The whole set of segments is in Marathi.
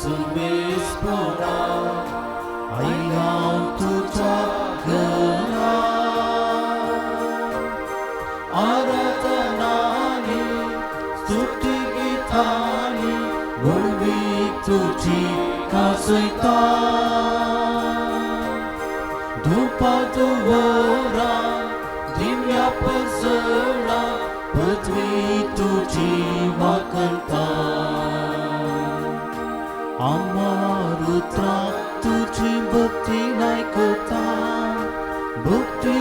सर्वेस्परा आयला तुझ्या घरात आराधनाने स्तुती गीताने वळवी तुझी कासयता धूपातुवरा दिव्या पसरला पृथ्वी तुझी वाकंता अमरुद्रा तुझी भक्ती ऐकता भक्ती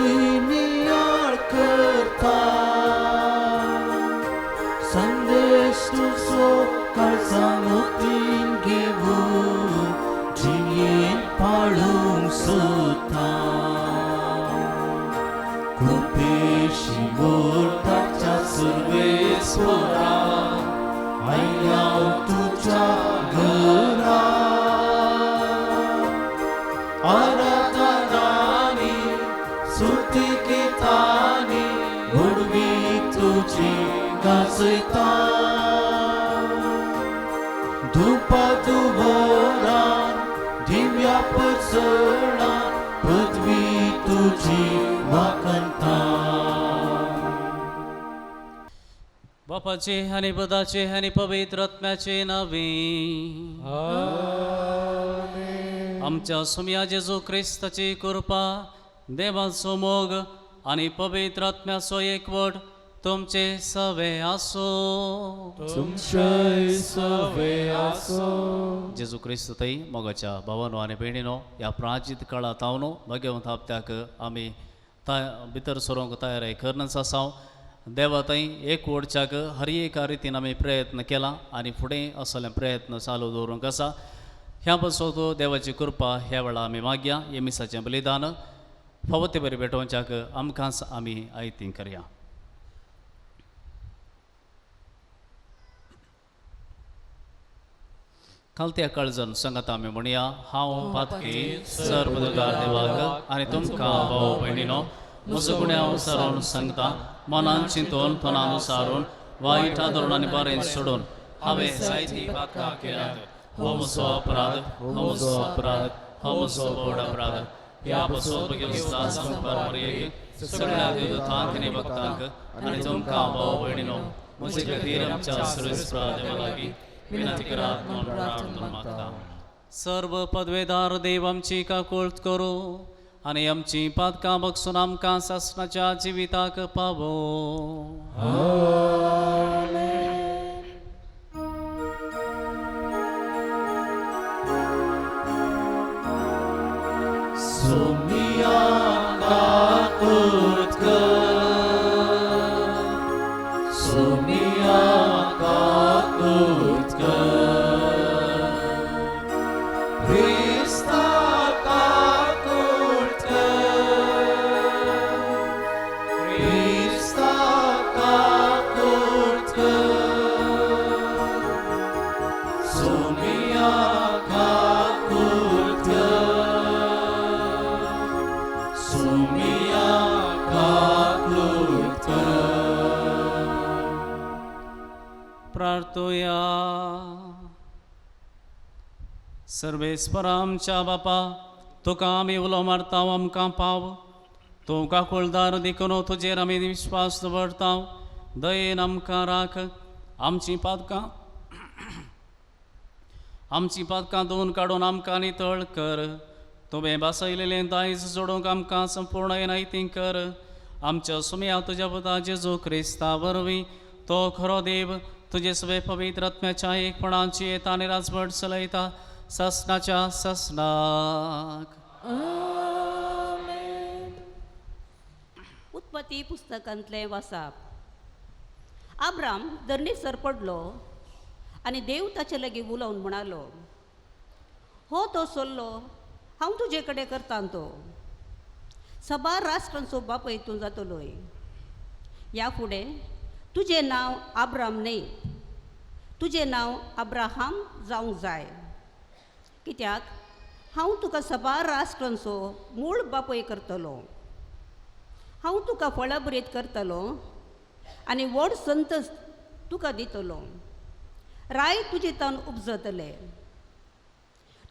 नियाळ करता संदेश तुझो काळजा मोतीन घेऊन जियेन पाळूंक सोदता कृपेशी मोठाच्या सर्वेस्परा आयला तुझ्या घरात आराधनाने स्तुती गीताने वळवी तुझी कासयता धूपातुवरान दिव्या पसरला पृथ्वी तुझी वाकंता बापाचे आणि बुधाचे आणि पवित्र आत्म्याचे नावे आमच्या सुम्या जेजू ख्रिस्ताची कृपा देवाचो मोग आणि पवित्र आत्म्याचो एकवट तुमचे सवे आसो तुमचे सवे आसो जेजू ख्रिस्त थंय मोगाच्या भावानो आनी भयणीनो ह्या प्राचीत काळात हांव भगवंत हप्त्याक आमी भितर सरोंक तयार करनच आसांव देवा थंय एक ओडच्याक हर एका रितीन आमी प्रयत्न केला आनी फुडें असले प्रयत्न चालू दवरूंक आसा ह्या पासून देवाची कृपा ह्या वेळा आमी मागया येमिसाचें बलिदान फावो ते बरें भेटोवच्याक आमकांच आमी आयतीं करया खालत्या काळजान सांगात आमी म्हणया हांव पातकी सर्वदगार देवाक आनी तुमकां भाव भयणीनो म्हजो गुन्यांव सारून सांगता मनान चिंतून तोंडान सारून वायट आदरून आनी बरें सोडून हांवें जायतीं पातकां केल्यात हो म्हजो अपराध हो म्हजो अपराध हो म्हजो व्हड अपराध ह्या पासून सगळ्या देवतांक आनी भक्तांक आनी तुमकां भाव भयणीनो म्हजे खातीर आमच्या सर्वेस्परा देवा लागीं विनंती करात म्हणून प्रार्थना मागता सर्व पदवेदार देव आमची काकूळट करो आनी आमची पातकां बगसून आमकां सासणाच्या जिविताक पावो सुमिया काकूळट कर सुमिया काकूळट Krista काकूळट Krista काकूळट सुमिया काकूळट सुमिया काकूळट प्रार्थोया सर्वेस्परा आमच्या बापा तुका आमी उलो मारता आमकां पाव तूं काकुळदार देखून तुजेर आमी विश्वास दवरता दयेन आमकां राख आमची पातकां धुवन काडून आमकां नितळ कर तुवें बसयलेलें दायज जोडूंक आमकां संपूर्ण येनायतीं कर आमच्या सुम्या तुज्या पुता जेजू क्रिस्ता वरवीं तो खरो देव तुजे सवे पवित्र आत्म्याच्या एकपणाची येता आनी राजवट चलयता ससनाच्या ससनाक उत्पत्ती पुस्तकांतलें वाचप आब्राम धरणीक सरपडलो आनी देव ताचे लागीं उलोवन म्हणालो हो तो सोल्लो हांव तुजे कडेन करता तो सबार राष्ट्रांचो बापय तूं जातलोय ह्या फुडें तुजें नांव आब्राम न्ही तुजें नांव अब्राहाम जावंक जाय कित्याक हांव तुका सबार राष्ट्रांचो मूळ बापय करतलो हांव तुका फळाबरीत करतलो आनी व्हड संत तुका दितलो राय तुजे तन उपजतले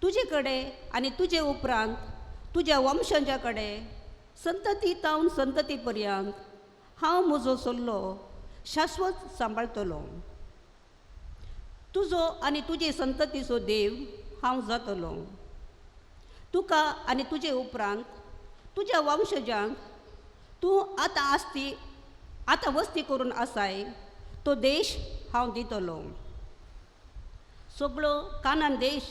तुजे कडे आनी तुजे उपरांत तुज्या वंशजां कडे संतती तावन संतती पर्यंत हांव म्हजो सल्लो शाश्वत सांबाळटलो. तुजो आनी तुजे संततीचो देव हांव जातलो. तुका आनी तुजे उपरांत तुज्या वंशजांक तूं आतां वस्ती करून आसाय तो देश हांव दितलो. सगळो कानान देश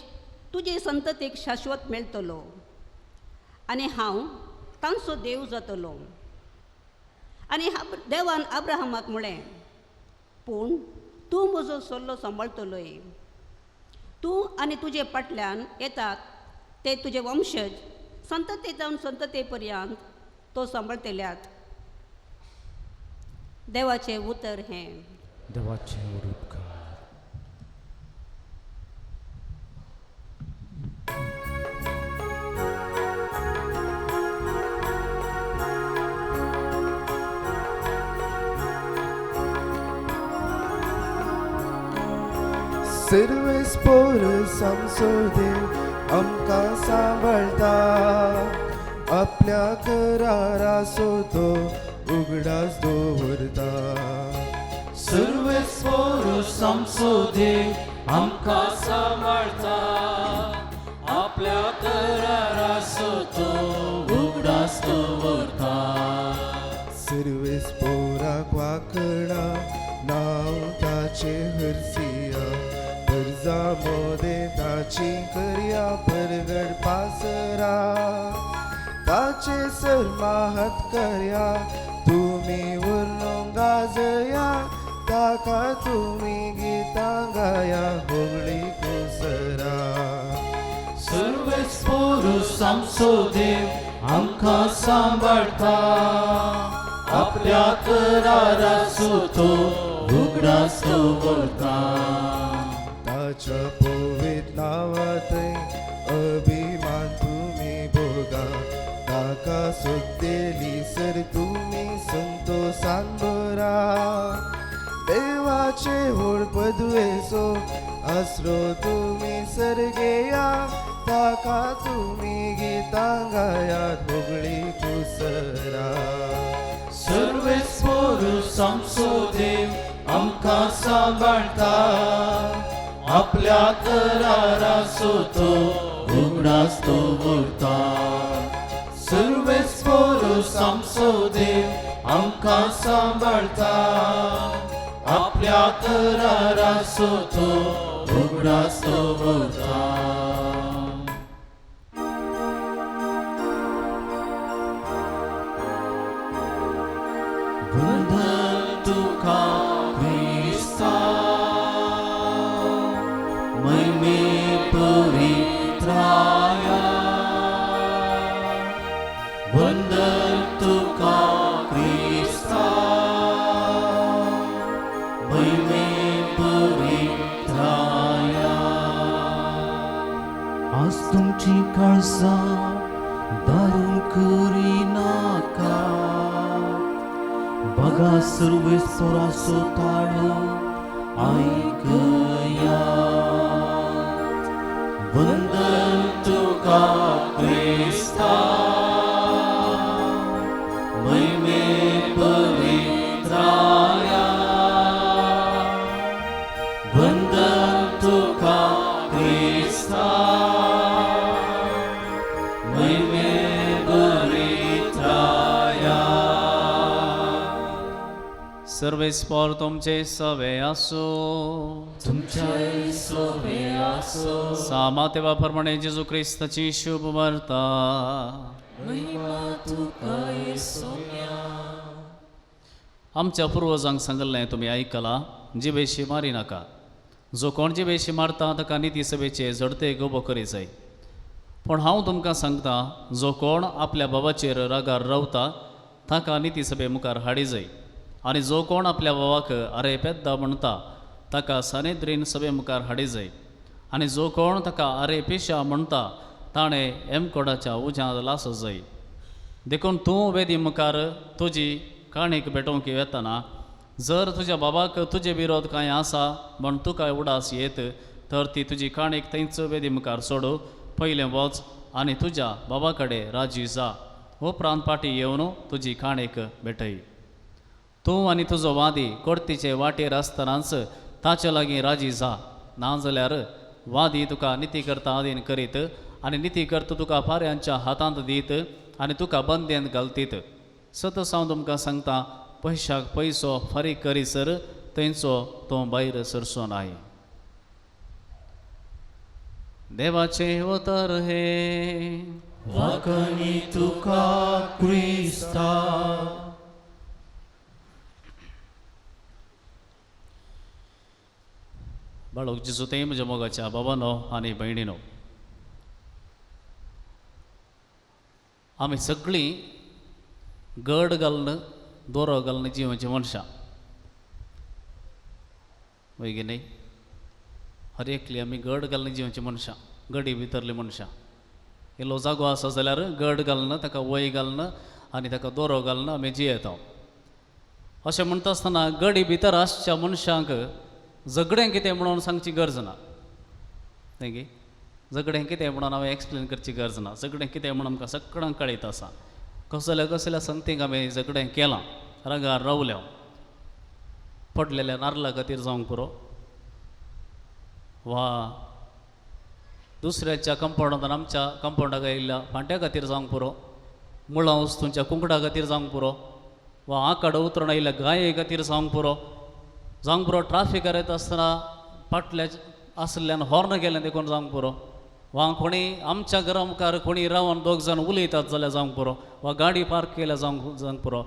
तुजे संततीक शाश्वत मेळटलो आनी हांव तांचो देव जातलो. आनी देवान अब्राहमाक म्हळें, पूण तूं म्हजो सल्लो सांबाळटलोय. तूं आनी तुजे फाटल्यान येतात ते तुजे वंशज संतते जावन संतते पर्यंत तो सांबाळटल्यात. देवाचें उतर हें. देवाचे उपकार. सर्वेस पोर संसोदे आमकां सांबाळटा. आपल्या कराराचो तो उगडास दवरता. सर्वेस पोर संसोदे आमकां सांबाळटा. आपल्या कराराचो तो उगडास दवरता. सर्वेस पोराक वाकणा नांव ताचे हरसिया. परजा मोदे ताची करया परगड पासरा. ताचे सरमाहत करया तुमी उर्नो गाजया. ताका तुमी गितां गाया होगळी कुसरा. सर्वेस पोर संसोदे आमकां सांबाळटा. आपल्या कराराचो तो उगडास दवरता. ताच्या पवित्र नांवांतय अभिमान तुमी भोगा. ताका सोदलेली सर तुमी संतोषान भरा. देवाचे व्हड पदवेचो आसरो तुमी सर्गेया. ताका तुमी गितां गायात होगळी कुसरा. सर्वेस पोर संसोदे आमकां सांबाळटा. आपल्या कराराचो तो उगडास दवरता. सर्वेस पोर संसोदे आमकां सांबाळटा. आपल्या कराराचो तो उगडास दवरता. वंदन तुका क्रिस्ता. महिमे पवित्राया. वंदन तुका क्रिस्ता. महिमे पवित्राया. आज तुमची काळजा दारून करिनाका. बघा सर्वेस पोराचो ताळो ऐकया. वंदन तुका क्रिस्ता. महिमे पवित्राया. वंदन तुका क्रिस्ता. महिमे पवित्राया. सर्वेस पोर तुमचे सवे आसो. तुमचे सोबे आसो. सामातेवा प्रमाणे जेजू क्रिस्ताची शुभ वार्ता. महिमा तुका येसोया. आमच्या पुर्वजांक सांगलें तुमी आयकलां, जिबेशी मारी नाका. जो कोण जिबेशी मारता ताका निती सभेचे झडते गोबो करी जाय. पूण हांव तुमकां सांगता, जो कोण आपल्या बाबाचेर रागार रावता ताका निती सभे मुखार हाडी जाय. आनी जो कोण आपल्या बाबाक आरे पेद्दा म्हणटा ताका सानेद्रीन सभे मुखार हाडी जाय. आनी जो कोण ताका आरे पिशा म्हणटा ताणें एमकोडाच्या उज्यांत लासो जाय. देखून तूं वेदी मुखार तुजी काणीक भेटोवंक येतना जर तुज्या बाबाक तुजे विरोध कांय आसा म्हण तुका उडास येत तर ती तुजी काणीक थंयच वेदी मुखार सोडू. पयलें वच आनी तुज्या बाबा कडेन राजी जा, उपरांत पाटी येवन तुजी काणेक भेटय. तूं आनी तुजो वादी कोर्तीचे वाटेर आसतनाच ताचे लागीं राजी जा, नाजाल्यार वादी तुका निती करता आदीन करीत आनी निती करता तुका पाऱ्यांच्या हातांत दीत आनी तुका बंदेंत घालतीत. सत हांव तुमकां सांगता, पयशाक पयसो फारीक करीसर थंयचो तो भायर सरचो नाय. देवाचे अवतार हे वाकणी तुका क्रिस्ता. बाळोक जेजू ते म्हज्या मोगाच्या बाबानो आनी भयणीनो, आमी सगळीं गड घालून दोरो घालून जिवची मनशां वय गे न्ही. हर एकली आमी गड घालून जिवची मनशां, गडी भितरली मनशां. इल्लो जागो आसा जाल्यार गड घालून ताका वय घालून आनी ताका दोरो घालून आमी जियेता. अशें म्हणटा आसतना गडी भितर आसच्या मनशांक झगडें कितें म्हणून सांगची गरज ना न्ही गे. झगडें कितें म्हणून हांवें एक्सप्लेन करची गरज ना. झगडें कितें म्हणून आमकां सगळ्यांक कळीत आसा. कसल्या संगतीक आमी झगडें केलां, रागार रावल्या, पडलेल्या नारळा खातीर जावंक पुरो, वा दुसऱ्याच्या कंपाउंडांत आमच्या कंपाउंडाक आयिल्ल्या फांट्या खातीर जावंक पुरो, मुळां वस्तूंच्या कुंकडा खातीर जावंक पुरो, वा आंकाड उतरून आयिल्ल्या गाये खातीर जावंक पुरो, ट्राफिकार येता आसतना फाटल्या आसल्यान हॉर्न गेलें देखून जावंक पुरो, वा कोणी आमच्या घरा मुखार कोणी रावन दोग जाण उलयतात जाल्यार जावंक पुरो, वा गाडी पार्क केल्या जावंक पुरो.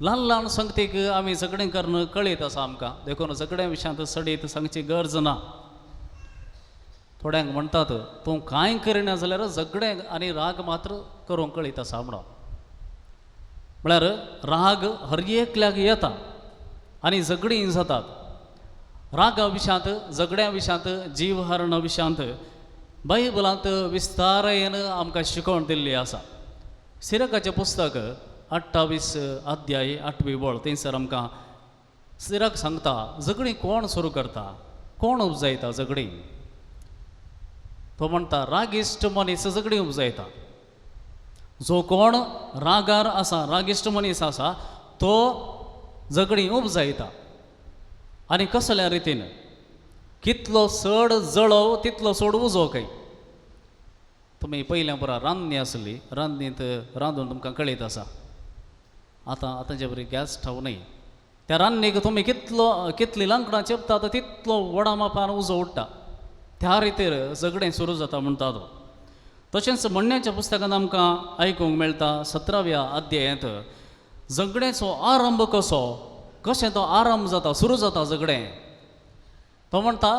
ल्हान ल्हान संगतीक आमी झगडें करून कळीत आसा आमकां, देखून झगड्या विशयांत सडीत सांगची गरज ना. थोड्यांक म्हणटात तूं कांय करिना जाल्यार झगडें आनी राग मात्र करूंक कळीत आसा म्हणून. म्हळ्यार राग हर एकल्याक येता आनी झगडीं जातात. रागा विशयांत, झगड्या विशयांत, जीव हरण विशयांत बायबलांत विस्तारायेन आमकां शिकवण दिल्ली आसा. सिरकाचें पुस्तक 28 अध्याय 8वी बोळ, थंयसर आमकां सिरक सांगता झगडीं कोण सुरू करता, कोण उपजायता झगडीं. तो म्हणटा रागिश्ट मनीस झगडीं उपजायता. जो कोण रागार आसा, रागिश्ट मनीस आसा, तो झगडीं उपजायता. आनी कसल्या रितीन? कितलो चड जळोव तितलो चड उजो खंय. तुमी पयल्या बरा रान्नी आसली, रान्नींत रांदून तुमकां कळीत आसा. आतांचे बरी गॅस स्टव न्ही. त्या रान्नीक तुमी कितली लांकडां चेपतात तितलो व्हडा मापान उजो उडटा. त्या रितीर झगडें सुरू जाता म्हणटा तो. तशेंच म्हणण्याच्या पुस्तकांत आमकां आयकूंक मेळटा 17व्या अध्यायांत झगडेचो आरंभ कसो, कशें तो आरंभ जाता, सुरू जाता झगडें. तो म्हणटा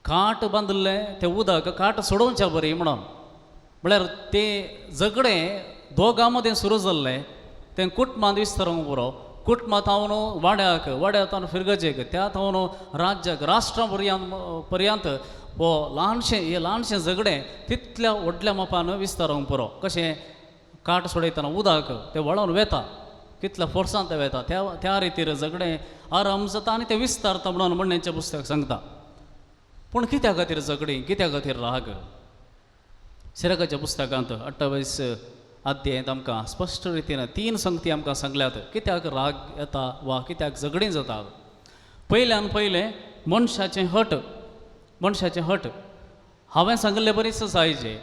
काट बांदलें तें उदक काट सोडोवच्या बरी म्हणून. म्हळ्यार तें झगडें दोगां मदें सुरू जाल्लें तें कुटुंबांत विस्तारूंक पुरो. कुटुंबांत हांव वाड्यातावन फिरगजेक, त्यात हांव राज्याक, राष्ट्रा पर्यंत हो ल्हानशें झगडें तितल्या व्हडल्या मापान विस्तारूंक पुरो. कशें काट सोडयतना उदक तें वळोवन वेता, कितल्या फोर्सान तें वेता, त्या रितीर झगडें आरंभ जाता आनी तें विस्तारता म्हणून म्हणण्याचें पुस्तक सांगता. पूण कित्या खातीर झगडीं, कित्या खातीर राग? सिरकाच्या पुस्तकांत 28 अध्यायांत आमकां स्पश्ट रितीन 3 संगती आमकां सांगल्यात कित्याक राग येता वा कित्याक झगडीं जातात. पयल्यान पयलें मनशाचें हट. हांवें सांगलें बरीच जायचें,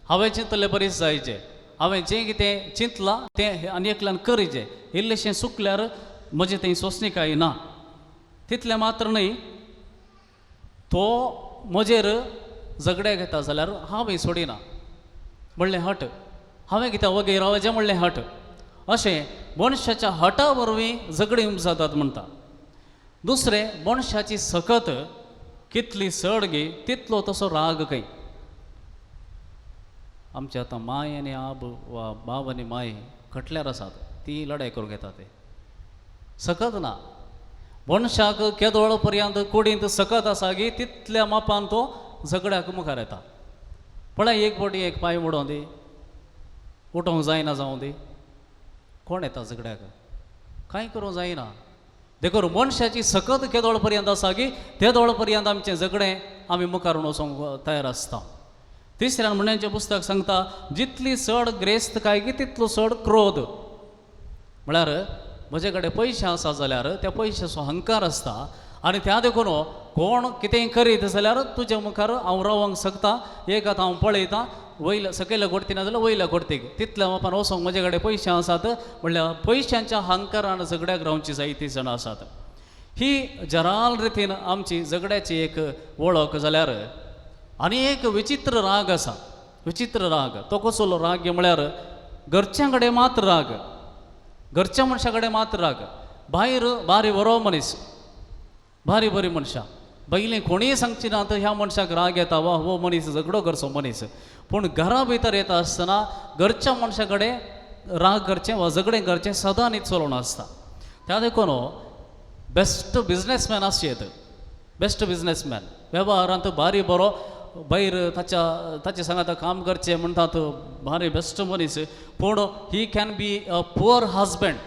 हांवें चिंतलें बरीच जायचें, हांवें जें कितें चिंतलां तें आनी एकल्यान करीचें. इल्लेशें चुकल्यार म्हजें थंय सोंसणीकाय ना. तितलें मात्र न्ही, तो म्हजेर झगड्याक येता जाल्यार हांवें सोडिना म्हणलें हट. हांवें कित्याक वगैर रावचें म्हणलें हट. अशें मनशाच्या हटा वरवीं झगडीं जातात म्हणटा. दुसरें, मनशाची सकत कितली चड गे तितलो तसो राग खंय. आमचे आतां माय आनी आब वा बाब आनी माय खटल्यार आसात, ती लढाय करूंक येता. ते सकत ना. मनशाक केदोळ पर्यंत कुडींत सकत आसा गी तितल्या मापान तो झगड्याक मुखार येता. पळय एक फावटी एक पांय मोडों दी, उठोवंक जायना जावं दी, कोण येता झगड्याक? कांय करूंक जायना. देखून मनशाची सकत केदोळ पर्यंत आसा गी तेदोळ पर्यंत आमचें झगडें आमी मुखार वचोंक तयार आसता. तिसऱ्यान म्हणण्याचें पुस्तक सांगता जितली चड ग्रेस्त काय की तितलो चड क्रोध. म्हळ्यार म्हजे कडेन पयशे आसा जाल्यार त्या पयशाचो अहंकार आसता आनी त्या देखून कोण कितेंय करीत जाल्यार तुज्या मुखार हांव रावंक शकता. एक आतां हांव पळयतां वयल्या सकयल्या गोडती ना जाल्यार वयल्या गोडतीक तितल्या मापान वचोंक म्हजे कडेन पयशे आसात म्हणल्यार पयशांच्या अहंकारान झगड्याक रावची जायतीं जाणां आसात. ही जराल रितीन आमची झगड्याची एक वळख जाल्यार आनी एक विचित्र राग आसा. विचित्र राग तो कसलो राग म्हळ्यार घरच्या कडेन मात राग, घरच्या मनशा कडेन मात राग. भायर बारी बरो मनीस, बारी बरी मनशां, बैली कोणीय सांगची ना तर ह्या मनशाक राग येता वा हो मनीस झगडो करचो मनीस. पूण घरा भितर येता आसतना घरच्या मनशा कडेन राग करचें वा झगडें करचें सदां न्हीद चलोवन आसता. त्या देखून बेस्ट बिजनेसमॅन आसचेत, बेस्ट बिजनेसमॅन वेव्हारांत बारी बरो, भायर ताचे सांगात काम करचें म्हणटात बारी बेस्ट मनीस. पूण he can be a poor husband,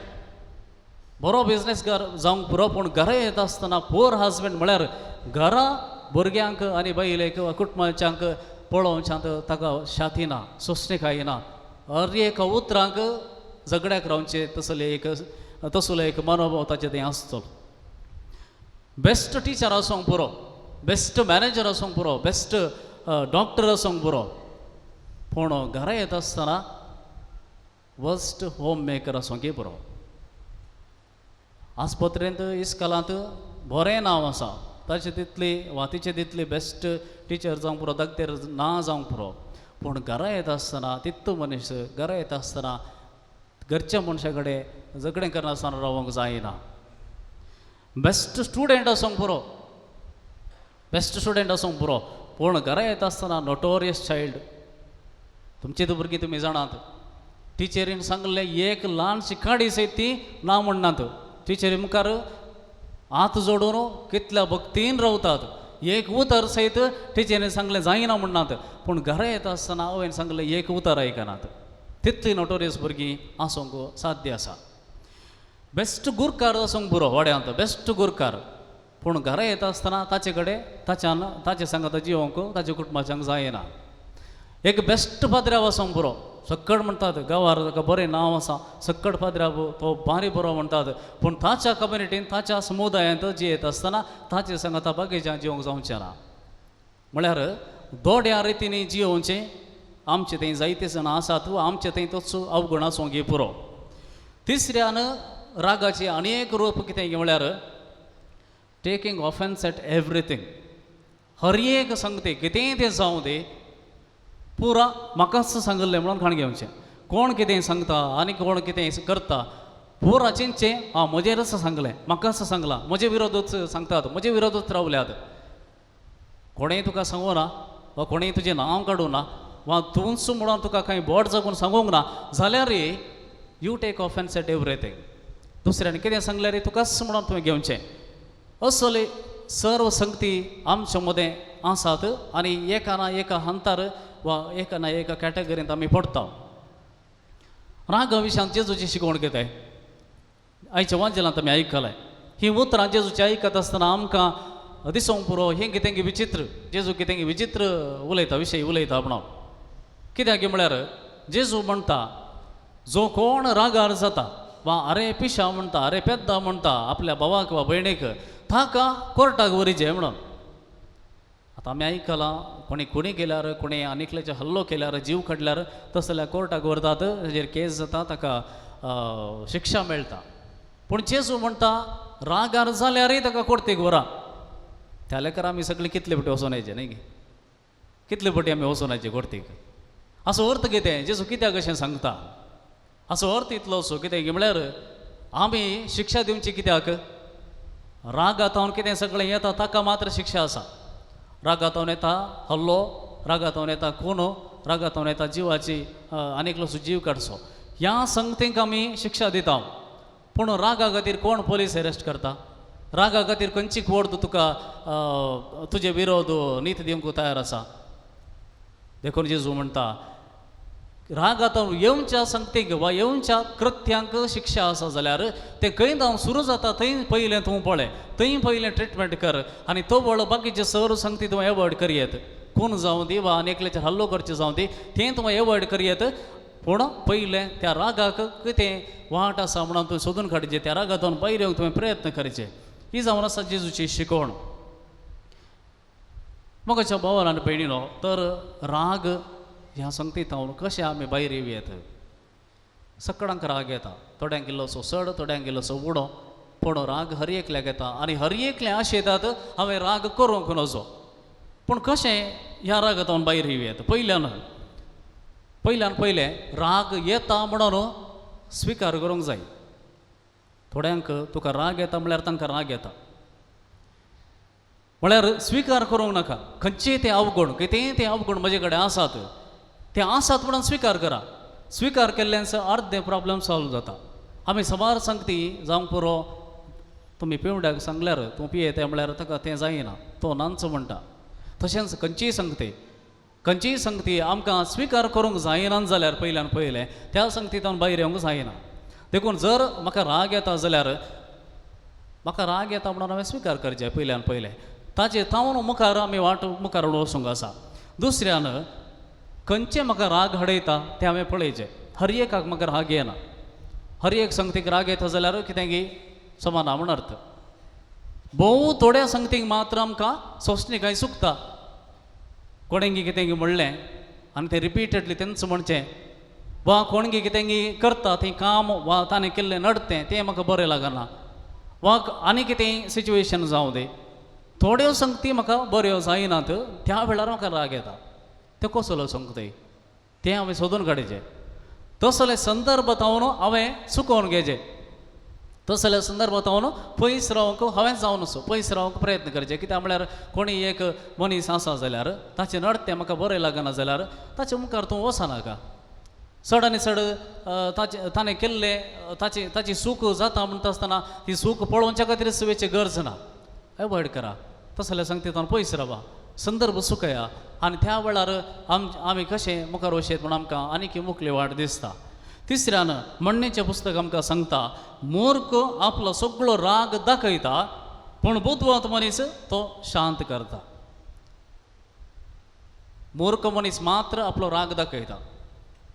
बरो बिजनेसकार जावंक पुरो पूण घरा येता आसतना पुअर हजबंड म्हळ्यार घरा भुरग्यांक आनी बायलेक वा कुटुंबाच्यांक पळोवच्यांत ताका शातीना, सोंसणेक आयना. हर एक उतरांक झगड्याक रावचें तसलो एक मनोभाव ताचे थंय आसचो. बेस्ट टिचर आसूंक पुरो, बेस्ट मॅनेजर आसूंक पुरो, बेस्ट डॉक्टर आसूंक पुरो, पूण घरा येता आसतना वर्स्ट होम मेकर आसूंकय पुरो. आसपत्रेंत इस्कॉलांत बरें नांव आसा, ताचे तितली वा तिचे तितली बेस्ट टिचर जावंक पुरो, दाखतेर ना जावंक पुरो, पूण घरा येता आसतना तित्तो मनीस घरा येता आसतना घरच्या मनशा कडेन झगडें करनासतना रावंक जायना. बेस्ट स्टुडंट आसूंक पुरो, बेस्ट स्टुडंट आसूंक पुरो, पूण घरा येता आसतना नोटोरियस चायल्ड. तुमची भुरगीं तुमी जाणात, टिचरीन सांगलें एक ल्हानशी काडी सयत ती ना म्हणनात. टिचरी मुखार हात जोडून कितल्या भक्तीन रावतात. एक उतर सयत टिचरीन सांगलें जायना म्हणनात, पूण घरा येता आसतना हांवें सांगलें एक उतर आयकनात. तितली नोटोरियस भुरगीं आसूंक साध्य आसा. बेस्ट गुरकार आसूंक पुरो वाड्यांत, बेस्ट गुरकार, पूण घरा येता आसतना ताचे कडेन ताचे सांगात जिवंक ताच्या कुटुंबाच्यांक जायना. एक बेस्ट पाद्र्याव आसूंक पुरो, सक्कड म्हणटात गांवार ताका बरें नांव आसा, सक्कड पाद्र्याव तो बारी बरो म्हणटात, पूण ताच्या कम्युनिटीन ताच्या समुदायांत जियेत आसतना ताचे सांगात बाकीच्या जिवंक जावचें ना. म्हळ्यार दोड्या रितीनी जियोवचें आमचे थंय जायते जाणां आसात वा आमचे थंय तसो अवगुण आसूंक पुरो. तिसऱ्यान रागाची आनी एक रूप कितें म्हळ्यार टेकिंग ऑफेन्स एट एवरीथींग. हर एक सांगते कितेंय तें जावं दे पुरा म्हाकाच सांगलें म्हणून खाण घेवचें. कोण कितें सांगता आनी कोण कितें करता पुरा चिंतचें हां म्हजेरच सांगलें, म्हाकाच सांगलां, म्हजे विरोधूच सांगतात, म्हजे विरोधूच रावल्यात. कोणेंय तुका सांगूं ना वा कोणेंय तुजें नांव काडूं ना वा तूंच म्हणून तुका खंय बोट जगून सांगूंक ना जाल्यार you take offence at everything. दुसऱ्यान कितें सांगल्यार तुकाच म्हणून तुवें घेवचें. असले सर्व संगती आमच्या मदें आसात आनी एका ना एका हंतार वा एका ना एका कॅटेगरींत आमी पडटा. रागा विशयान जेजूची शिकवण कितें आयच्या वांजेलांत आमी आयकलां. ही उतरां जेजूची आयकत आसतना आमकां दिसूंक पुरो हें कितें विचित्र, जेजू कितें विचित्र उलयता विशय उलयता म्हणून. कित्याक म्हळ्यार जेजू म्हणटा जो कोण रागार जाता वा आरे पिशा म्हणटा, आरे पेद्दा म्हणटा आपल्या भावाक वा भयणीक, ताका कोर्टाक व्हरचें म्हणून. आतां आमी आयकलां कोणी खुणी केल्यार कोणी आनीकल्याचे हल्लो केल्यार जीव काडल्यार तस जाल्यार कोर्टाक व्हरतात, ताजेर केस जाता, ताका शिक्षा मेळटा. पूण जेजू म्हणटा रागार जाल्यारय ताका कोर्टेक व्हरा. त्या लेकर आमी सगळीं कितले फावटी वचून येचें न्ही, कितले फावटी आमी वचून येचें कोर्टेक. असो अर्थ कितें जेजू कित्याक अशें सांगता, असो अर्थ इतलो असो कितें म्हळ्यार आमी शिक्षा दिवची कित्याक रागातावन कितें सगळें येता ताका मात्र शिक्षा आसा. रागातावन येता हल्लो, रागातावन येता खून, रागातावन येता जिवाची आनीकलोसो जीव काडचो, ह्या संगतींक आमी शिक्षा दिता. पूण रागा खातीर कोण पोलीस अरेस्ट करता? रागा खातीर खंयची कोर्ट तुका तुजे विरोध नीत दिवंक तयार आसा? देखून जेजू म्हणटा रागातावन येवच्या संगतीक वा येवच्या कृत्यांक शिक्षा आसा जाल्यार ते खंय जावन सुरू जाता थंय पयलें तूं पळय, थंय पयलें ट्रिटमेंट कर आनी तो वळ बाकीचे सर्व संगती तूं एवॉयड करयेत. खून जावं दी वा आनी एकल्याचेर हल्लो करचे जावं दी तें तुमी एवॉयड करयेत पूण पयलें त्या रागाक कितें वाट आसा म्हणून तुवें सोदून काडचें त्या रागांतून भायर येवंक तुवें प्रयत्न करचे ही जावन आसा जेजूची शिकवण मोगाच्या भावान आनी भयणीनो तर राग ह्या संगतींत हांव कशें आमी भायर येवयात सगळ्यांक राग येता थोड्यांक इल्लोसो चड थोड्यांक इल्लोसो उडो पूण राग हर एकल्याक येता आनी हर एकले आशे येतात हांवें राग करूंक नजो पूण कशें ह्या रागांतून भायर येवयात पयलें राग येता म्हणून स्विकार करूंक जाय थोड्यांक तुका राग येता म्हळ्यार तांकां राग येता म्हळ्यार स्विकार करूंक नाका खंयचेय ते अवगुण कितेंय ते अवगुण म्हजे कडेन आसात ते आसात म्हणून स्विकार करा स्विकार केल्ल्यान अर्धे प्रॉब्लेम सॉल्व जाता आमी समार सांगती जावंक पुरो तुमी पिवड्याक सांगल्यार तूं पियेता म्हळ्यार ताका तें जायना तो नांच म्हणटा तशेंच खंयचीय संगती आमकां स्विकार करूंक जायना जाल्यार पयलें त्या संगतींतल्यान भायर येवंक जायना देखून जर म्हाका राग येता जाल्यार म्हाका राग येता म्हणून हांवें स्विकार करचें पयलें ताचे तावन मुखार आमी वाट मुखार वचूंक आसा दुसऱ्यान खंयचें म्हाका राग हाडयता तें हांवें पळयचें हर एकाक म्हाका राग येना हर एक संगतीक राग येता जाल्यार कितें की समाना म्हण अर्थ भोव थोड्या संगतीक मात्र आमकां सोंसणीकाय चुकता कोणेंगी कितेंगी म्हणलें आनी तें रिपिटेडली तेंच म्हणचें वा कोणगी कितेंगी करता तें काम वा ताणें केल्लें नडतें तें म्हाका बरें लागना वा आनी कितेंय सिच्युएशन जावं दे थोड्यो संगती म्हाका बऱ्यो जायनात त्या वेळार म्हाका राग येता त्यो कसलो संगती तें हांवें सोदून काडचें तसले संदर्भ तावन हांवें चुकोवन घेवचें तसले संदर्भ तावन पयस रावंक हांवें जावन असो पयस रावंक प्रयत्न करचें कित्याक म्हळ्यार कोणी एक मनीस आसा जाल्यार ताचें नडतें म्हाका बरें लागना जाल्यार ताचे मुखार तूं वचनाका चड आनी चड ताणें केल्लें ताची सूख जाता म्हणटा आसतना ती सूख पळोवच्या खातीर सेवेची गरज ना एवॉयड करा तसल्या संगतींतल्यान पयस रावा संदर्भ सुकया आनी त्या वेळार आमी कशें मुखार वशेंत म्हूण आमकां आनीक मुखली वाट दिसता तिसऱ्यान म्हणणेचें पुस्तक आमकां सांगता मूर्ख आपलो सगळो राग दाखयता पूण बुद्धवंत मनीस तो शांत करता मूर्ख मनीस मात्र आपलो राग दाखयता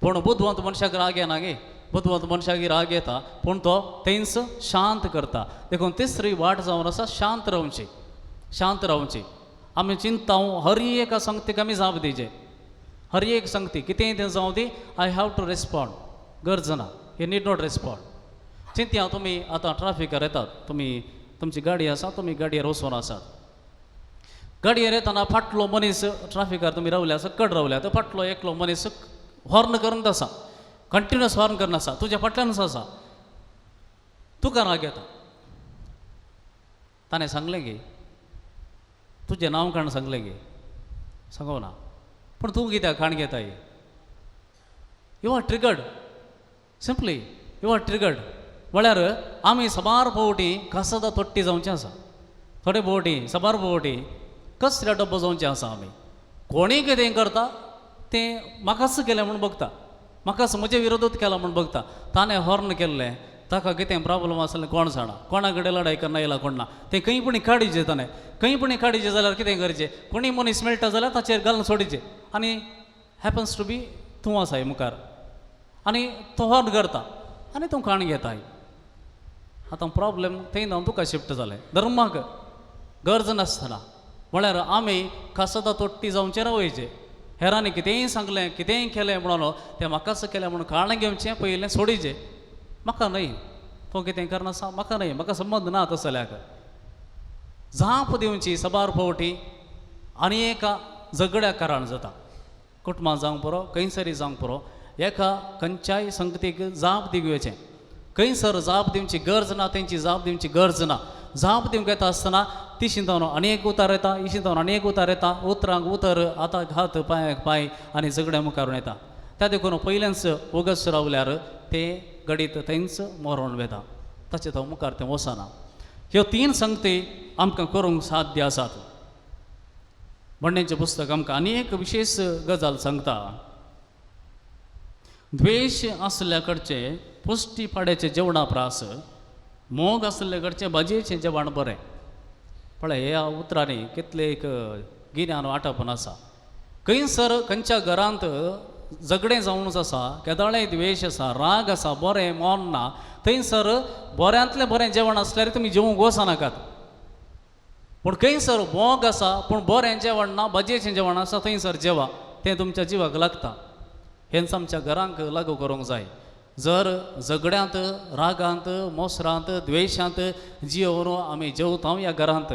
पूण बुद्धवंत मनशाक राग येना गे बुद्धवंत मनशाक राग येता पूण तो थंयच शांत करता देखून तिसरी वाट जावन आसा शांत रावची आमी चिंताव हर एका संगतीक आमी जाप दिवचें हर एक संगती कितेंय तें जावं दी आय हॅव टू रेस्पॉन्ड गरज ना यू नीड नॉट रेस्पॉन्ड चिंत्या तुमी आतां ट्राफिकार येतात तुमची गाडी आसा तुमी गाडयेर वचून आसात गाडयेर येताना फाटलो मनीस ट्राफिकार तुमी रावल्या सकट रावल्या तर फाटलो एकलो मनीस हॉर्न करत आसा कंटिन्युअस हॉर्न करना आसा तुज्या फाटल्यानच आसा तुका राग येता ताणें सांगलें गे तुजें नांव काण सांगलें गे सांगो ना पूण तूं कित्याक खाण घेताय you are triggered simply you are triggered म्हळ्यार आमी सबार फावटी कासादा तोट्टी जावचें आसा थोडे फावटी सबार फावटी कसऱ्या डब्बो जावचें आसा आमी कोणीय कितें करता तें म्हाकाच केलें म्हूण बघता म्हाकाच म्हजे विरोधूच केला म्हूण बघता ताणें हॉर्न केल्लें ताका कितें प्रॉब्लम आसलें कोण जाणा कोणा कडेन लढाई करना येयला कोण ना तें खंय पुणी काडीचें ताणें खंय पुणी काडीचें जाल्यार कितें करचें कोणी मनीस मेळटा जाल्यार ताचेर घालून सोडचें आनी हॅपन्स टू बी तूं आसाय मुखार आनी तो हॉर्न करता आनी तूं काण घेताय आतां प्रॉब्लेम थंय जावन तुका शिफ्ट जालें धर्माक गरज नासतना म्हळ्यार आमी कासदा तोट्टी जावचें रावयचें हेरांनी कितेंय सांगलें कितेंय केलें म्हणून तें म्हाकाच केलें म्हणून काण घेवचें पयलें सोडिचें म्हाका न्हय तो कितें करना सा म्हाका न्हय म्हाका संबंद ना तसल्याक जाप दिवची सबार फावटी आनी एका झगड्याक कारण जाता कुटुंबां जावंक पुरो खंयसरी जावंक पुरो एका खंयच्याय संगतीक जाप दिवचें खंयसर जाप दिवची गरज ना तेंची जाप दिवची गरज ना जाप दिवंक येता आसतना ती शिंतावन आनीक उतार येता ही शिंतावन आनीक उतार येता उतरांक उतर हाताक हात पांयाक पांय आनी झगड्या मुखारून येता त्या देखून पयलेंच वगस रावल्यार तें गडीत थंयच मरोन वेता ताचे तो मुखार तें वचना ह्यो 3 संगती आमकां करूंक साध्य आसात म्हणणेचें पुस्तक आमकां आनी एक विशेश गजाल सांगता द्वेश आसल्या कडचे पुष्टी पाड्याचे जेवणा प्रास मोग आसले कडचे भाजयेचें जेवण बरें पळय ह्या उतरांनी कितले एक गिन्यान वांटप आसा खंयसर खंयच्या घरांत झगडें जावनूच आसा, केदाळे द्वेश आसा, राग आसा, बरें मोन ना, थंयसर बऱ्यांतलें बरें जेवण आसल्यार तुमी जेवंक वचनाकात. पूण खंयसर मोग आसा पूण बरें जेवण ना, बजेचें जेवण आसा, थंयसर जेवा, तें तुमच्या जिवाक लागता. हेंच आमच्या घरांक लागू करूंक जाय. जर झगड्यांत, रागांत, मोसरांत, द्वेशांत जियोवन आमी जेवता ह्या घरांत,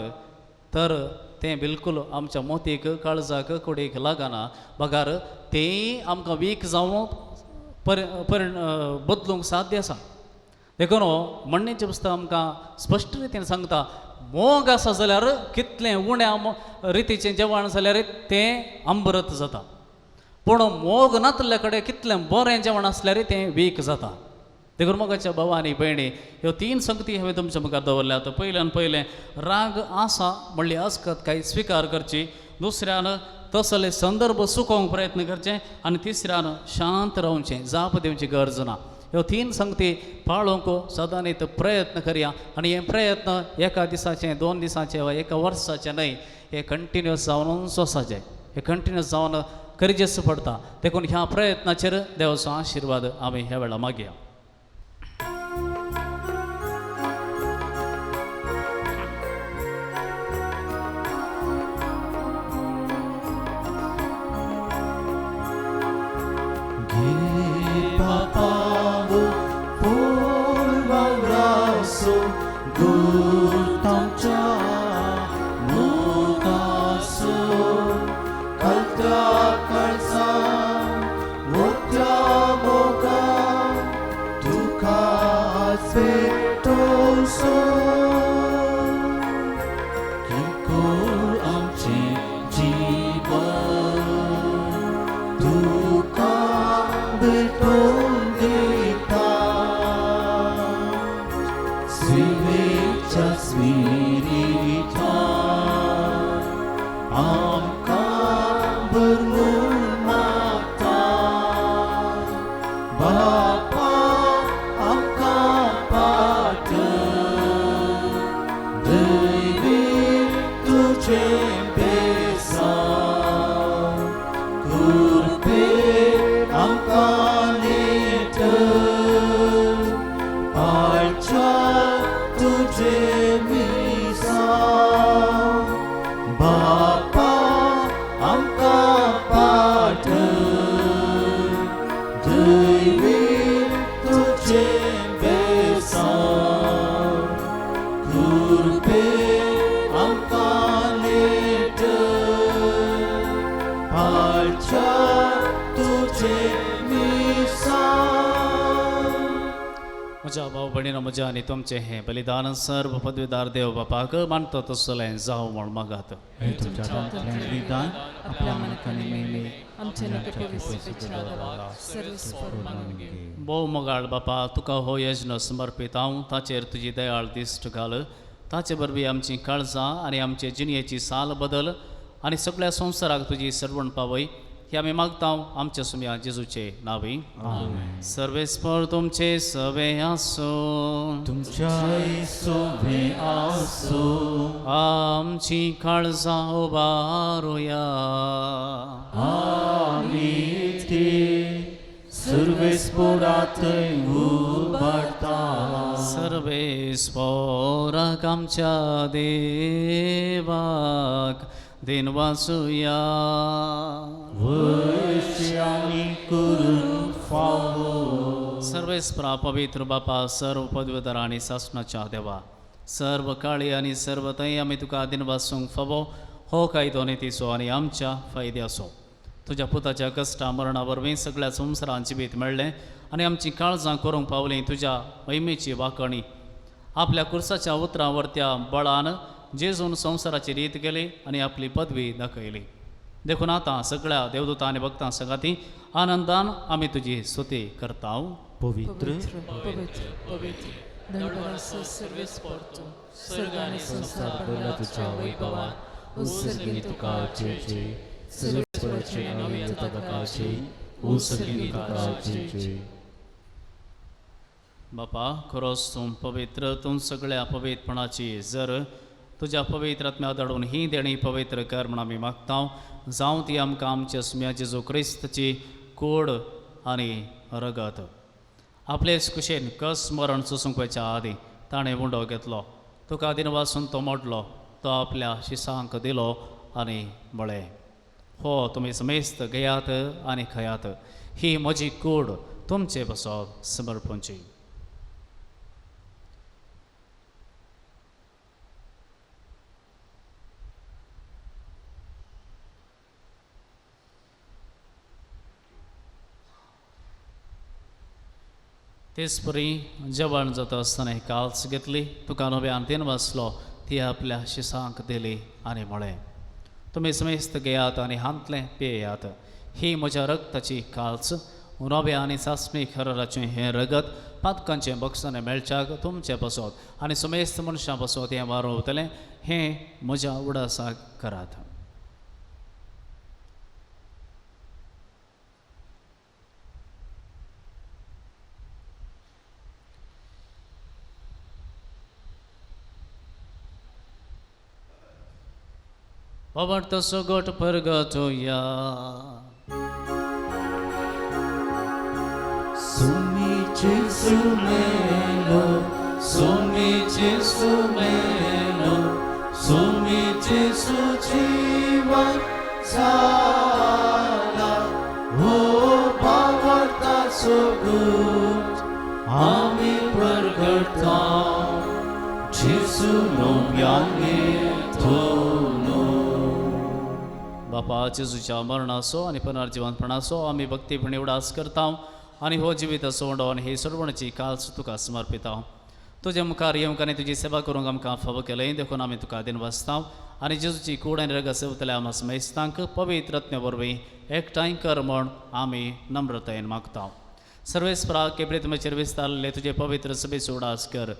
तर तें बिलकूल आमच्या मोतीक, काळजाक, कुडीक लागना. बगार तेंय आमकां वीक जावन बदलूंक साध्य आसा. देखून म्हणणेचें पुस्तक आमकां स्पश्ट रितीन सांगता, मोग आसा जाल्यार कितलें उण्या रितीचें जेवण जाल्यार तें अमृत जाता. पूण मोग नातल्या कडेन कितलें बरें जेवण आसल्यार तें वीक जाता. देखून मोगाच्या भावांनी भयणी, ह्यो 3 संगती हांवें तुमच्या मुखार दवरल्यात. पयल्यान पयलें राग आसा म्हणली आसकत काही स्विकार करची. दुसऱ्यान तसले संदर्भ सुकोवंक प्रयत्न करचे. आनी तिसऱ्यान शांत रावचें, जाप दिवची गरज ना. ह्यो 3 संगती पाळूंक सदांच प्रयत्न करया. आनी हे प्रयत्न एका दिसाचे, 2 दिसाचे वा एका वर्साचे न्हय, हे कंटिन्युअस जावनूच वसाचे. हे कंटिन्युअस जावन गरजेचं पडटा. देखून ह्या प्रयत्नाचेर देवाचो आशिर्वाद आमी ह्या वेळा मागया. म्हज्या भाव भयणीनो, म्हज्या आनी तुमचें हें बलिदान सर्व पदवीदार देव बापाक मानतो तसलें जावं म्हण मागात. हे तुमच्या दांतलें बलिदान आपल्या मनांतल्यान मेळ्ळें. भोव मोगाळ बापा, तुका हो यज्ञ समर्पीत हांव. ताचेर तुजी दयाळ दिश्ट घाल. ताचे वरवीं आमची काळजां आनी आमचे जिणयेची साल बदल आनी सगळ्या संवसाराक तुजी सरवण पावय. हे आमी मागता आमच्या सुम्या जेजूचे नांवी. सर्वेस्पर तुमचे सवे आसो, तुमच्या सोबे आसो. आमची काळजां उबारुया. आमी ते सर्वेस्परांतय उबारता. सर्वेस्पराक आमच्या देवाक दिन वासुया. वर्षांनी करून फावो. सर्वेस्परा पवित्र बापा, सर्व पदवीधर आनी सासणाच्या देवा, सर्व काळी आनी सर्व थंय आमी तुका दिन वासूंक फावो हो कायदो नितीचो आनी आमच्या फायद्याचो. तुज्या पुताच्या कश्टा मरणा वरवीं सगळ्या संवसारांत जिवीत मेळ्ळें आनी आमची काळजां करूंक पावलीं तुज्या महिमेची वाकणी. आपल्या कुर्साच्या उतरां वरत्या बळान जेजून संवसाराची रीत केली आनी आपली पदवी दाखयली. देखून आतां सगळ्या देवदूतां आनी भक्तां संगाती आनंदान आमी तुजी स्तुती करता. पवित्र तुझ्या वैभवात उसर्गी तुका जेचे. सर्वेस्पराचे नावे तकाचे. उसर्गी तुका जेचे. बापा, खरोच तूं पवित्र, तूं सगळ्या पवित्रपणाची जर तुझ्या पवित्र आत्म्या दडून ही देणी पवित्र कर म्हणून आम्ही मागता जावं ती आमकां आमच्या सुम्या जेजू क्रिस्तची कूड आनी रगत आपलेच कुशेन कस मरण सुसूंकच्या आदी ताणें मुंडो घेतलो तुका दिन वासून तो मोडलो तो आपल्या शिसांक दिलो आनी म्हळें हो तुमी समेस्त घेयात आनी खयात ही म्हजी कूड तुमचे बसत समर्पणची. तेच परी जेवण जाता आसतना एक काल्स घेतली तुका नव्यान दिन वाचलो ती आपल्या शिसांक दिली आनी म्हळें तुमी समेस्त घेयात आनी हांतलें पियेयात ही म्हज्या रक्ताची काल्स नव्या आनी सासमी खराराचें हें रगत पातकांचें बक्षांनी मेळच्याक तुमचें बसत आनी समेस्त मनशां बसत हें वारोवतलें हें म्हज्या उडासाक करात. Povartă sogot părgătoia Sumice sumelo, sumice sumelo, sumice suciva sala. O pavarta sogut, ami părgătau, Jesu noviane tono. बापा जेजूच्या मरणाचो आनी पुनर्जिवंतपणाचो आमी भक्तीपणी उडास करता आनी हो जिवीत सोडो आनी ही सोडवणीची काल्स तुका समर्पिता. तुजे मुखार येवंक आनी तुजी सेवा करूंक आमकां फाव केलें देखून आमी तुका दिन वाचता आनी जेजूची कूड आनी रगत सेवतल्या आमकां समेस्तांक पवित्र आत्म्या वरवीं एकठांय कर म्हूण आमी नम्रतायेन मागता. सर्वेस्परा केब्रेतमेचेर विस्तारले तुजे पवित्र सभेचो उडास कर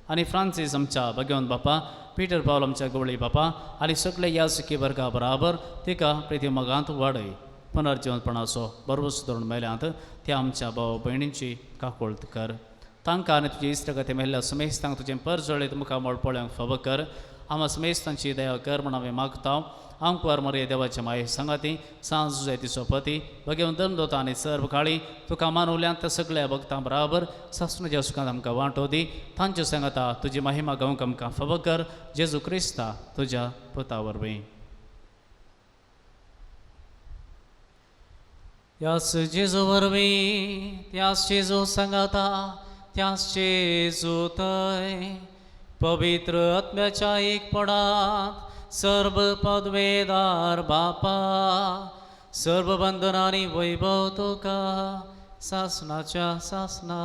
आनी फ्रांसीस आमच्या भगवंत बापा पीटर पावल आमच्या गवळी बापा आनी सगळे यासकी वर्गा बराबर तिका प्रिती मगांत वाडय पुनर्जिवंतपणाचो बरोस धरून मेल्यांत त्या आमच्या भाव भयणींची काकुळट कर तांकां आनी तुजी इश्टगती मेल्ल्या समेस्तांक तुजें पर जळीत मुखार मोड पळोवंक फाव कर आम्हा समेस्तांची दया कर म्हूण आमी मागता. आमकां मरे देवाच्या माये सांगाती सांज जुजायतीचो पती भगवंत दोता आनी सर्व काळी तुका मानवल्यांत सगळ्या भक्तां बराबर सासणाच्या सुखांत आमकां वांटो दी तांच्या सांगाता तुजी महिमा गावंक आमकां फाव कर जेजू क्रिस्ता तुज्या पुता वरवीं. त्याच जेजू वरवीं त्याच जेजू सांगाता त्याच जेजू थंय पवित्र आत्म्याच्या एकपणात सर्व पदवेदार बापा सर्व बंधनांनी वैभव तुका सासणाच्या सासना.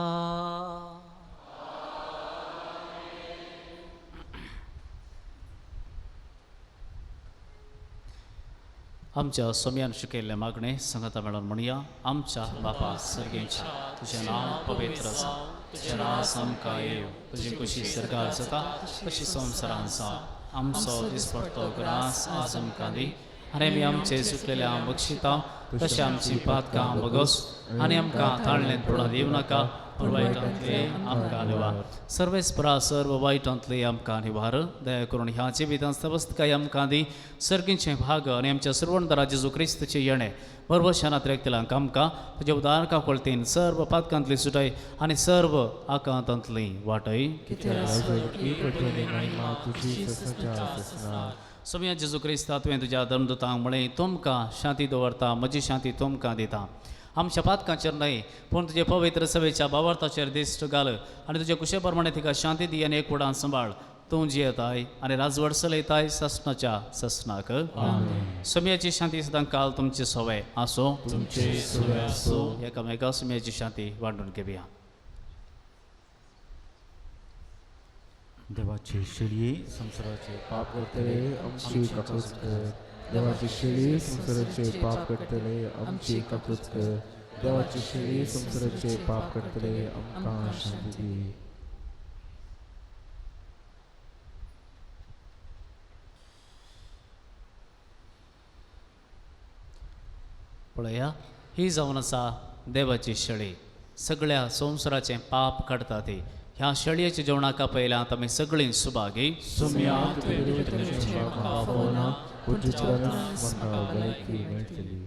आमच्या सोम्यान शिकयल्ले मागणे संगता मेळून म्हणया आमच्या बापा सर्गेच्या तुजें नांव पवित्र आसा तुजें रास आमकां येव तुजी कुशी सरकार जाता तशी संवसारांत जावं आमचो दिसपडटो ग्रास आज आमकां दी आनी आमी आमचे सुटलेले बक्षिता तशें आमची पातकां बगोस आनी आमकां ताळणेंत पडून दिवं नाका पूण वायटांतले आमकां निवार. सर्वेस्परा सर्व वायटांतले आमकां निवार दया करून ह्या जिवितांत वस्तकाय आमकां दी सर्गींचें भाग आनी आमच्या सर्वंतरा जेजू क्रिस्तचें येणें बरोबर शानांत रेखतलांक आमकां तुज्या उदारका कोळतीन सर्व पातकांतली सुटाय आनी सर्व आकांतांतली वाटय. सोम्या जेजू क्रिस्ता तुवें तुज्या धर्मदूतांक म्हळें तुमकां शांती दवरता म्हजी शांती तुमकां दिता. आमच्या पातकांचेर न्हय पूण तुजे पवित्र सभेच्या भावार्थाचेर दिश्ट घाल आनी तुजे कुशे प्रमाणे तिका शांती दी आनी एकवटान सांबाळ तूं जियेताय आनी राजवट चलयताय ससनाच्या ससनाक. सोम्याची शांती सदां काल तुमचे सवय आसो एकामेका सोम्याची शांती वांटून घेवया. देवाचे शिळये संसाराचे पाप करतले आमची काकूच कर. देवाची शिळी संसाराचे पाप करतले आमची काकूच कर. देवाची शिळी संसाराचे पाप करतले आमकां शांती दी. पळया ही जावन आसा देवाची शिळी सगळ्या संवसाराचें पाप काडटा ती ह्या शेळयेच्या जेवणाका पयल्या आमी सगळीं सुभागी सुम्यात वेगवेगळ्या भावना पुजुचरण म्हाका भलायकी मेळटली.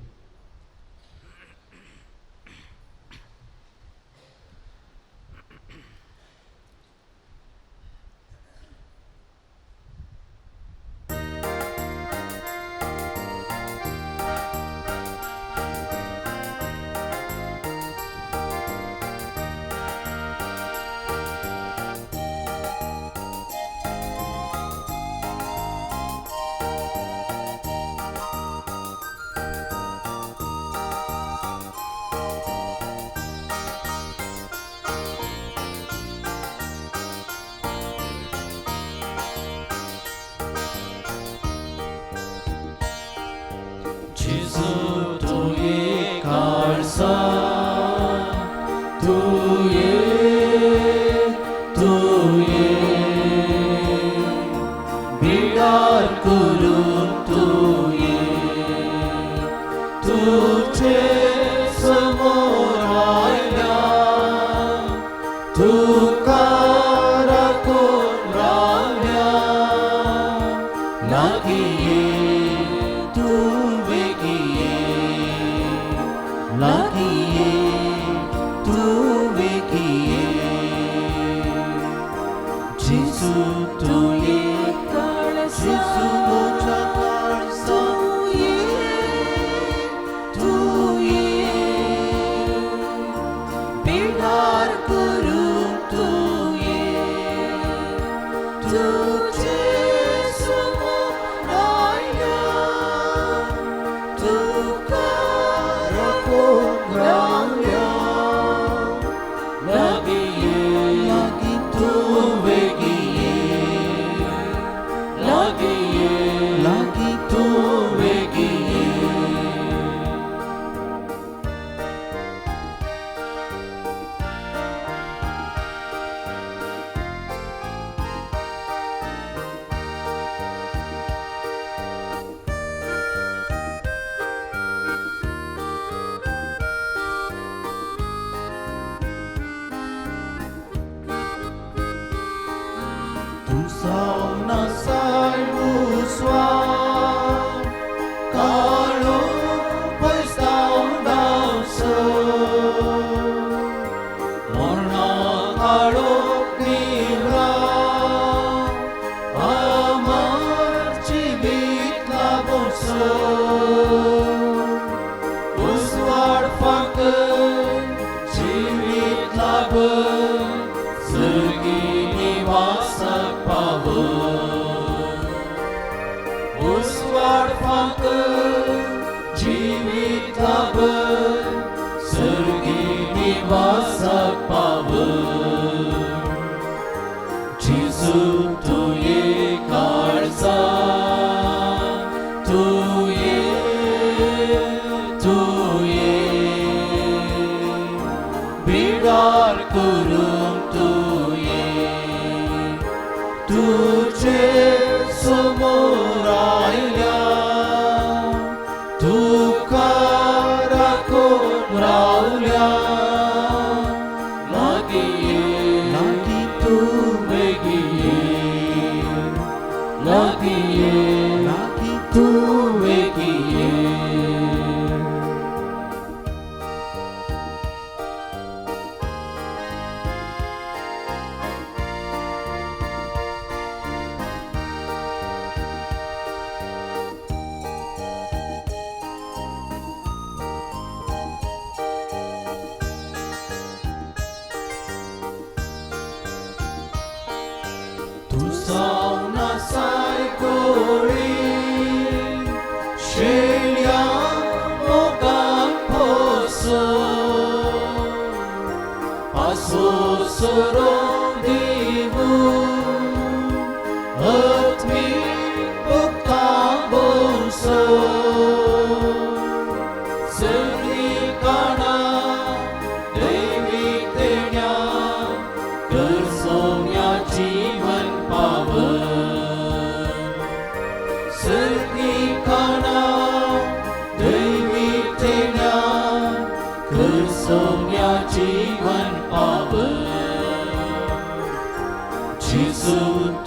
जेजू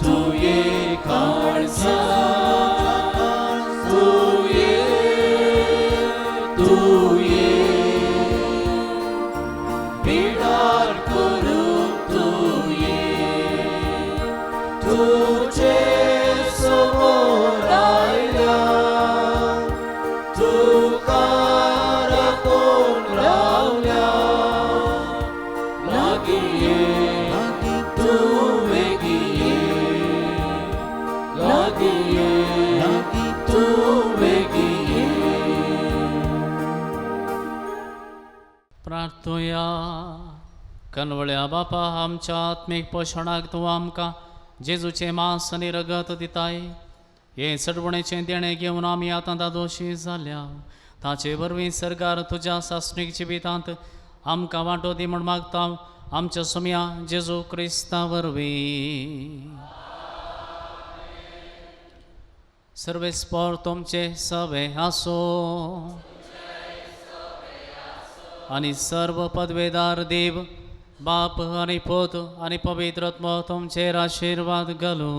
तुये काळजा तुये बिडार करूं तुये तुझे समोर आयला तुका राखून रावल्या लागी ये तू वेगी ये लागी ये तू वेगी ये प्रार्थोया कनवळ्या बापा आमच्या आत्मीक पोषणाक तूं आमकां जेजूचे मांस आनी रगत दिताय हे चडवणेचें देणें घेवन आमी आतां दादोशी जाल्या ताचे वरवीं सरकार तुज्या सासणीक जिवितांत आमकां वांटो दी म्हण मागता आमच्या सुम्या जेजू क्रिस्ता वरवीं सर्वेस्पर तुमचे सवे आसो आनी सर्व पदवेदार देव बाप आनी पोत आनी पवित्र आत्मा तुमचेर आशिर्वाद घालू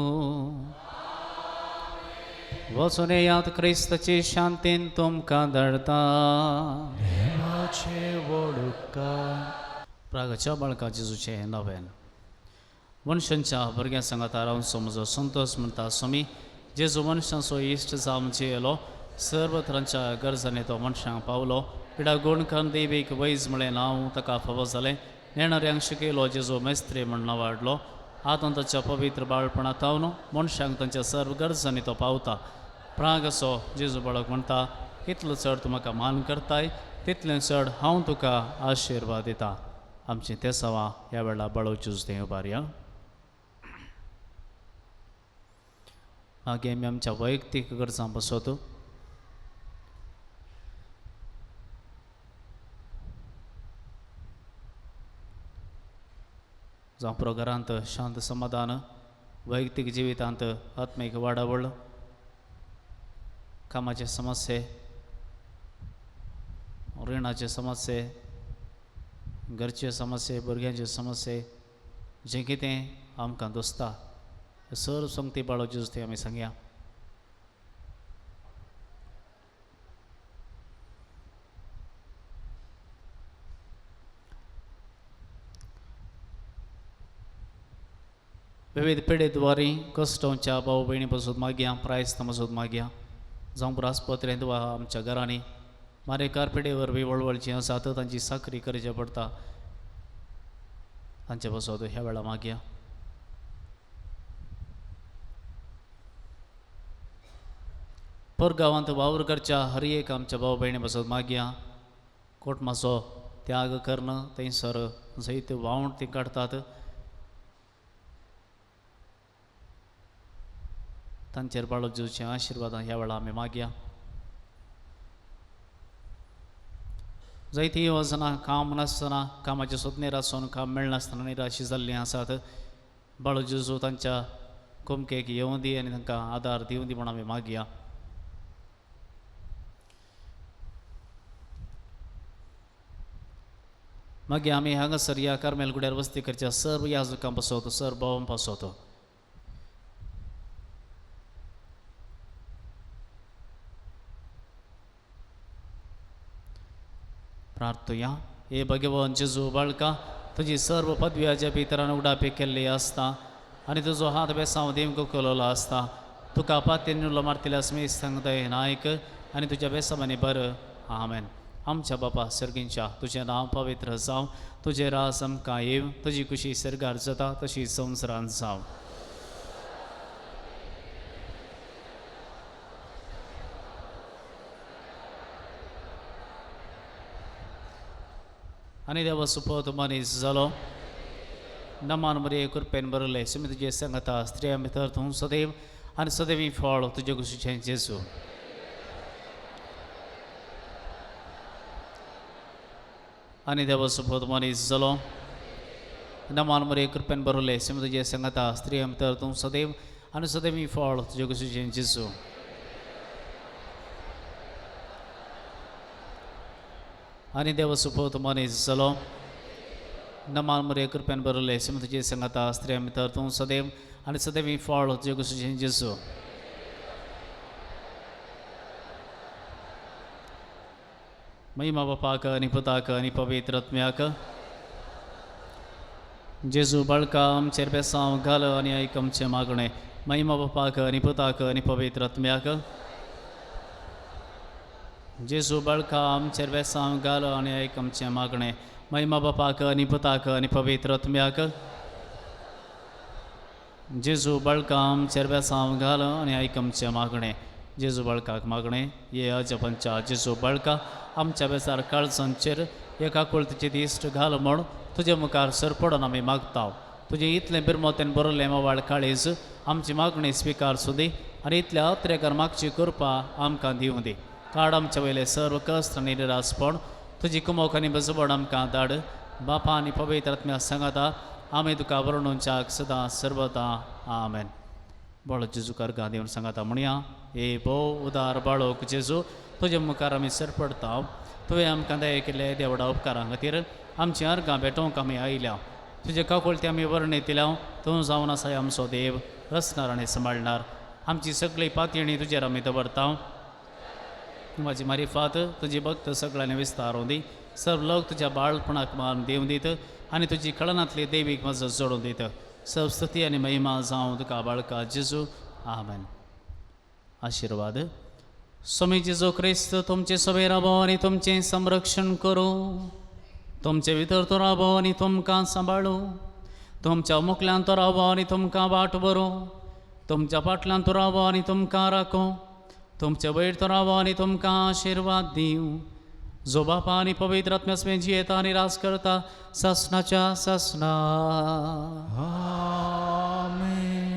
वचून येयात क्रिस्ताची शांतीन तुमकां धाडटा प्रागाच्या बाळका जेजूचे नवेन मनशांच्या भुरग्यां सांगाता रावन समजो संतोष म्हणटा स्वामी जेजू मनशांचो इश्ट जावन जियेलो सर्व तरांच्या गरजांनी तो मनशांक पावलो पिडा गुणकान देवीक वैज म्हळें नांव ताका फावो जालें नेणाऱ्यांक शिकयलो जेजू मेस्त्री म्हण वाडलो आतां ताच्या पवित्र बाळपणांत तावन मनशांक तांच्या सर्व गरजांनी तो पावता प्राग असो जेजू बाळक म्हणटा इतलो चड तूं म्हाका मान करताय तितलें चड हांव तुका आशिर्वाद दिता आमचें ते सवा ह्या वेळा बाळो जेजू देव बारया मागीर आमी आमच्या वैयक्तीक गरजां बसोत जावं प्रकारांत शांत समाधान वैयक्तीक जिवितांत आत्मीक वाडावळ कामाचे समस्ये रिणाचे समस्ये घरचे समस्ये भुरग्यांचे समस्ये जें कितें आमकां दोसता सर्व संगती बाळो जेजू ते आमी सांगया विविध पिडेद्वारी कश्टांच्या भाऊ भयणी पासून मागया प्रायस्त मजूद मागया जावं ब्रासपत्रे वा आमच्या घरांनी मारेकार पिडे वरवीं वळवळची आसात तांची साखरी करचें पडटा तांचे पासून ह्या वेळा मागया परगांवांत वावर करच्या हर एक आमच्या भाऊ भयणी पासून मागया कोटमाचो त्याग करणं थंयसर जैत वावण ती काडटात तांचेर बाळो जेजूचें आशिर्वाद ह्या वेळा आमी मागया जायतीं येवजणां काम नासतना कामाचे सोदणेर आसून काम मेळनासतना निराशी जाल्लीं आसात बाळो जेजू तांच्या कुमकेक येवं दी आनी तांकां आदार दिवं दी म्हूण आमी मागया मागीर आमी हांगासर ह्या कार्मेल गुड्यार वस्ती करच्या सर्व याजकां पासत सर्व भावां पासत प्रार्थया हे भगवान जेजू बाळका तुजी सर्व पदव्याच्या भितरान उडापी केल्ली आसता आनी तुजो हात बेसांव दिवंक कलोलो आसता तुका पातेन नुलो मारतिल्या स्मेश सांगताय नायक आनी तुज्या बेसांवांनी बरं आमेन आमच्या बापा सर्गींच्या तुजें नांव पवित्र जावं तुजें रास आमकां येव तुजी खुशी सरगार जाता तशी संवसारांत जावं आनी देवा सुपत मनीस जालो नमान मरे कृपेन बरले सुमी तुजे सांगता स्त्रिया भितर तूं सदैव आनी सदैवी फळ तुजे कुशीचें जेजू आनी देवा सुपत मनीस जालो नमान मरे कृपेन बरले सुमी तुजे सांगता स्त्रिया भितर तूं सदैव आनी सदैवी फळ तुजे कुशीचें जेजू आनी देव सुपत मनीस जालो नमान मरे कृपेन बरले सिमतचे संगता स्त्रिया मित्र तू सदैव आणि सदैव मी फळ जगुसुचे जेसू महिमा बापाक आणि पुताक आणि पवित्र आत्म्याक जेजू बळका आमचेर बेसांव घाल आणि ऐक आमचे मागणे महिमा बापाक आणि पुताक आणि पवित्र आत्म्याक जेजू बळका आमचेर बेसांव घाल आणि ऐक आमचे मागणे महिमा बापाक आणि पुताक आणि पवित्र आत्म्याक जेजू बळका आमचेर बेसांव घाल आणि ऐक आमचे मागणे जेजू बळकाक मागणे ये अजपंचा जेजू बळका आमच्या बेसार काळजांचेर एका कुळतीचे दिश्ट घाल म्हण तुझे मुखार सरपडून आमी मागताव तुझे इतलें बिरमोतेन बरयलें मोवाळ काळीज आमची मागणी स्विकार सुदी आनी इतल्या अत्रेकार मागची कृपा आमकां दिवं दी काड आमचे वयले सर्व कश्ट आनी निरासपण तुजी कुमोक आनी बजवण आमकां धाड बापा आनी पवित्र आत्म्या सांगाता आमी तुका वर्णुंचाक सदां सर्वदा आमेन बाळो जेजू करगा देवन सांगाता म्हणया ए भो उदार बाळोक जेजू तुजे मुखार आमी सरपडता तुवें आमकां दया केले देवडा उपकारा खातीर आमची अर्गां भेटोवंक आमी आयल्या तुजे काकुळती आमी वर्णयतल्या तूं जावन आसाय आमचो देव रचणार आनी सांबाळणार आमची सगळी पातयणी तुजेर आमी दवरता म्हाजी मारिफात तुजी भक्त सगळ्यांनी विस्तारूं दी सर्व लोक तुज्या बाळपणाक मान दिवं दीत आनी तुजी कळनातली देवीक मजत जोडून दीत सर्व स्तुती आनी महिमा जावं तुका बाळका जेजू आमेन आशिर्वाद स्वामी जेजू क्रिस्त तुमचे सभे राबो आनी तुमचें संरक्षण करूं तुमचे भितर तो राबो आनी तुमकां सांबाळू तुमच्या मुखल्यान तो राबो आनी तुमकां वाट बरो तुमच्या फाटल्यान तो राबो आनी तुमकां राखो तुमच्या वयर तो राबो आनी तुमकां आशिर्वाद दिवं जो बापा आनी पवित्र आत्म्यासमें जियेता आनी रास करता ससनाच्या ससना आमेन.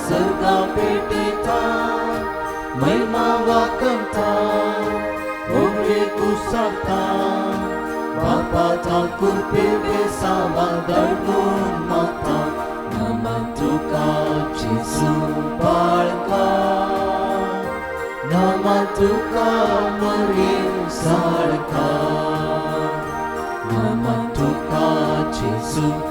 Serga petita, महिमा वाकंता, ओरे कुसता, बापा ठाकुर पेवे सावंगडून माता, नमन तुका जेजू बाळका, नमन तुका मरे साळका, नमन तुका जेजू